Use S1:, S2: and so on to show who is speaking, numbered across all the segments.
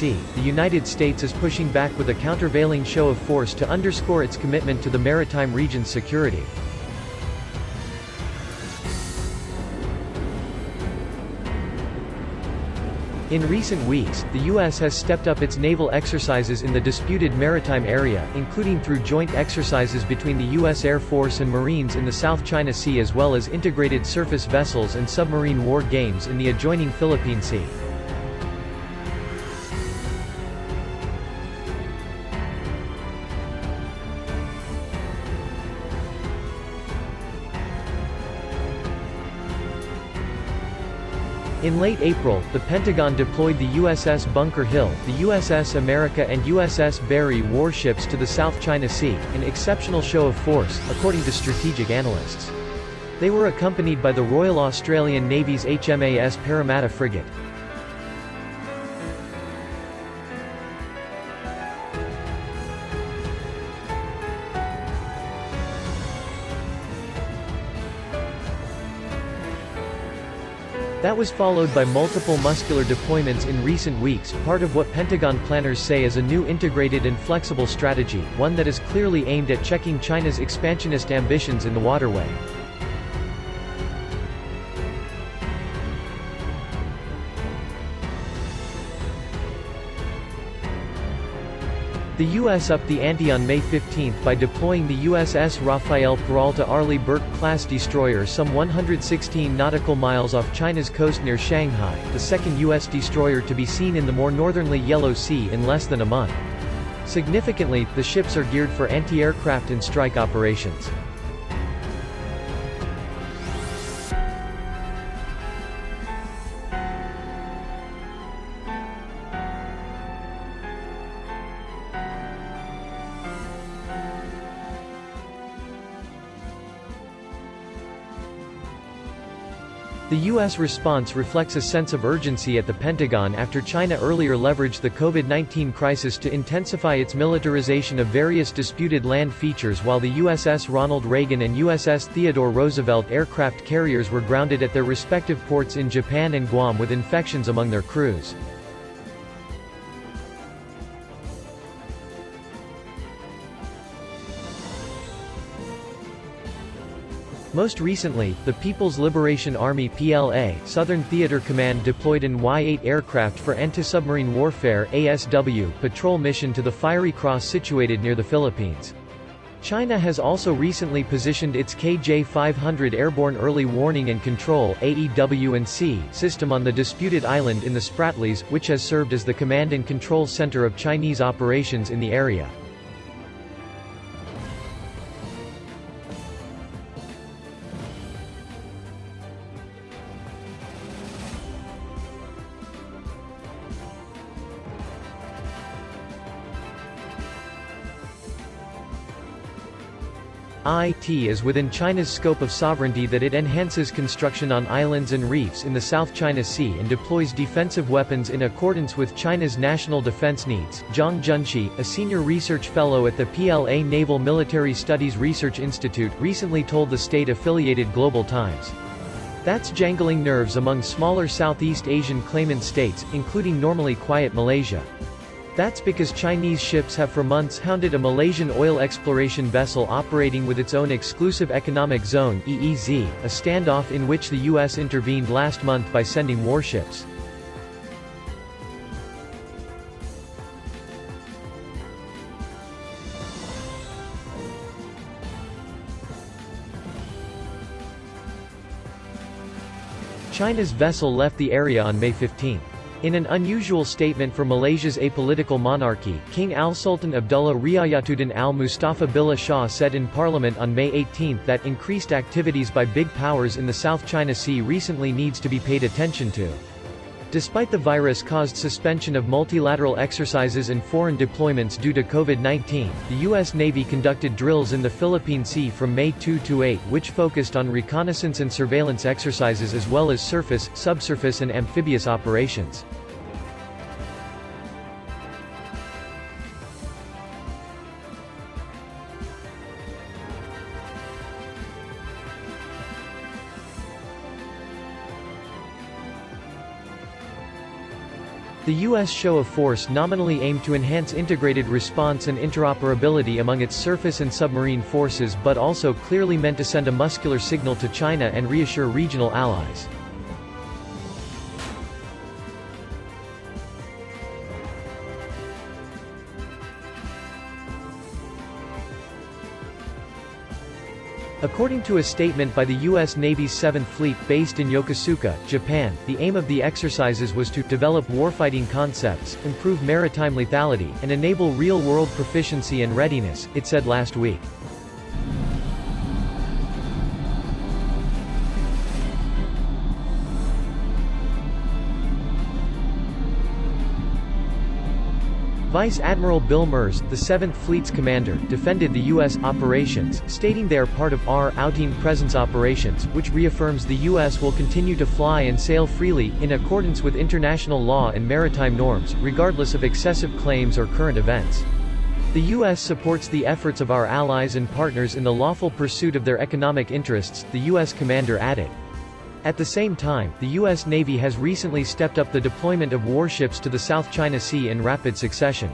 S1: Sea, the United States is pushing back with a countervailing show of force to underscore its commitment to the maritime region's security. In recent weeks, the U.S. has stepped up its naval exercises in the disputed maritime area, including through joint exercises between the U.S. Air Force and Marines in the South China Sea as well as integrated surface vessels and submarine war games in the adjoining Philippine Sea. In late April, the Pentagon deployed the USS Bunker Hill, the USS America and USS Barry warships to the South China Sea, an exceptional show of force, according to strategic analysts. They were accompanied by the Royal Australian Navy's HMAS Parramatta frigate. That was followed by multiple muscular deployments in recent weeks, part of what Pentagon planners say is a new integrated and flexible strategy, one that is clearly aimed at checking China's expansionist ambitions in the waterway. The U.S. upped the ante on May 15 by deploying the USS Rafael Peralta Arleigh Burke-class destroyer some 116 nautical miles off China's coast near Shanghai, the second U.S. destroyer to be seen in the more northerly Yellow Sea in less than a month. Significantly, the ships are geared for anti-aircraft and strike operations. The U.S. response reflects a sense of urgency at the Pentagon after China earlier leveraged the COVID-19 crisis to intensify its militarization of various disputed land features while the USS Ronald Reagan and USS Theodore Roosevelt aircraft carriers were grounded at their respective ports in Japan and Guam with infections among their crews. Most recently, the People's Liberation Army (PLA) Southern Theater Command deployed an Y-8 aircraft for anti-submarine warfare (ASW) patrol mission to the Fiery Cross situated near the Philippines. China has also recently positioned its KJ-500 Airborne Early Warning and Control (AEW&C) system on the disputed island in the Spratlys, which has served as the command and control center of Chinese operations in the area. It is within China's scope of sovereignty that it enhances construction on islands and reefs in the South China Sea and deploys defensive weapons in accordance with China's national defense needs. Zhang Junxi, a senior research fellow at the PLA Naval Military Studies Research Institute, recently told the state-affiliated Global Times. That's jangling nerves among smaller Southeast Asian claimant states, including normally quiet Malaysia. That's because Chinese ships have for months hounded a Malaysian oil exploration vessel operating with its own exclusive economic zone (EEZ), a standoff in which the U.S. intervened last month by sending warships. China's vessel left the area on May 15. In an unusual statement for Malaysia's apolitical monarchy, King Al-Sultan Abdullah Riayatuddin Al-Mustafa Billah Shah said in Parliament on May 18 that increased activities by big powers in the South China Sea recently needs to be paid attention to. Despite the virus-caused suspension of multilateral exercises and foreign deployments due to COVID-19, the U.S. Navy conducted drills in the Philippine Sea from May 2 to 8 which focused on reconnaissance and surveillance exercises as well as surface, subsurface and amphibious operations. The U.S. show of force nominally aimed to enhance integrated response and interoperability among its surface and submarine forces, but also clearly meant to send a muscular signal to China and reassure regional allies. According to a statement by the U.S. Navy's 7th Fleet, based in Yokosuka, Japan, the aim of the exercises was to develop warfighting concepts, improve maritime lethality, and enable real-world proficiency and readiness, it said last week. Vice Admiral Bill Merz, the 7th Fleet's commander, defended the U.S. operations, stating they are part of our outing presence operations, which reaffirms the U.S. will continue to fly and sail freely, in accordance with international law and maritime norms, regardless of excessive claims or current events. The U.S. supports the efforts of our allies and partners in the lawful pursuit of their economic interests, the U.S. commander added. At the same time, the U.S. Navy has recently stepped up the deployment of warships to the South China Sea in rapid succession.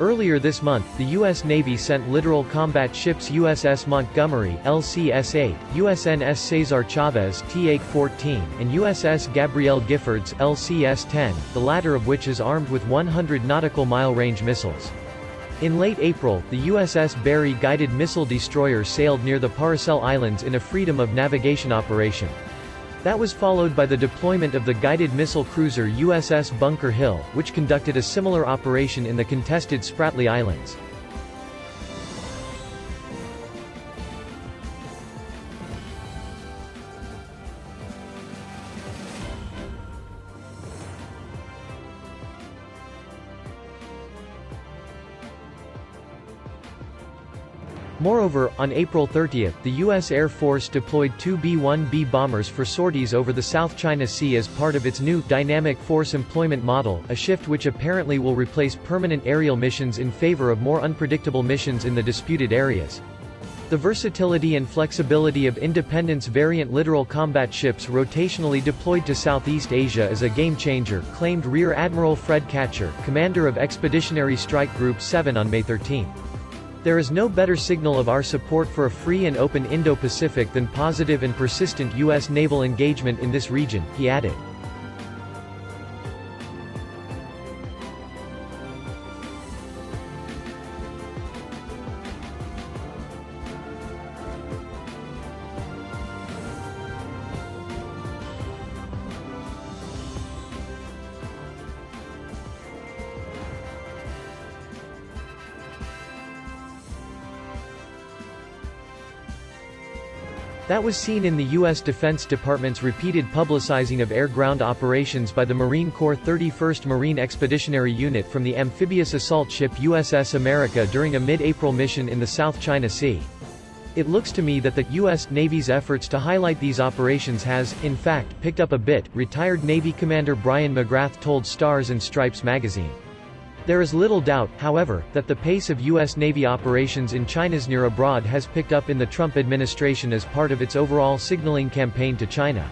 S1: Earlier this month, the U.S. Navy sent littoral combat ships USS Montgomery LCS-8, USNS Cesar Chavez T-14, and USS Gabrielle Giffords LCS-10, the latter of which is armed with 100 nautical mile range missiles. In late April, the USS Barry guided missile destroyer sailed near the Paracel Islands in a freedom of navigation operation. That was followed by the deployment of the guided missile cruiser USS Bunker Hill, which conducted a similar operation in the contested Spratly Islands. Moreover, on April 30, the U.S. Air Force deployed 2 B-1B bombers for sorties over the South China Sea as part of its new Dynamic Force Employment Model, a shift which apparently will replace permanent aerial missions in favor of more unpredictable missions in the disputed areas. The versatility and flexibility of Independence variant littoral combat ships rotationally deployed to Southeast Asia is a game-changer, claimed Rear Admiral Fred Katcher, commander of Expeditionary Strike Group 7 on May 13. There is no better signal of our support for a free and open Indo-Pacific than positive and persistent U.S. naval engagement in this region, he added. That was seen in the U.S. Defense Department's repeated publicizing of air-ground operations by the Marine Corps' 31st Marine Expeditionary Unit from the amphibious assault ship USS America during a mid-April mission in the South China Sea. It looks to me that the U.S. Navy's efforts to highlight these operations has, in fact, picked up a bit, retired Navy Commander Brian McGrath told Stars and Stripes magazine. There is little doubt, however, that the pace of U.S. Navy operations in China's near abroad has picked up in the Trump administration as part of its overall signaling campaign to China.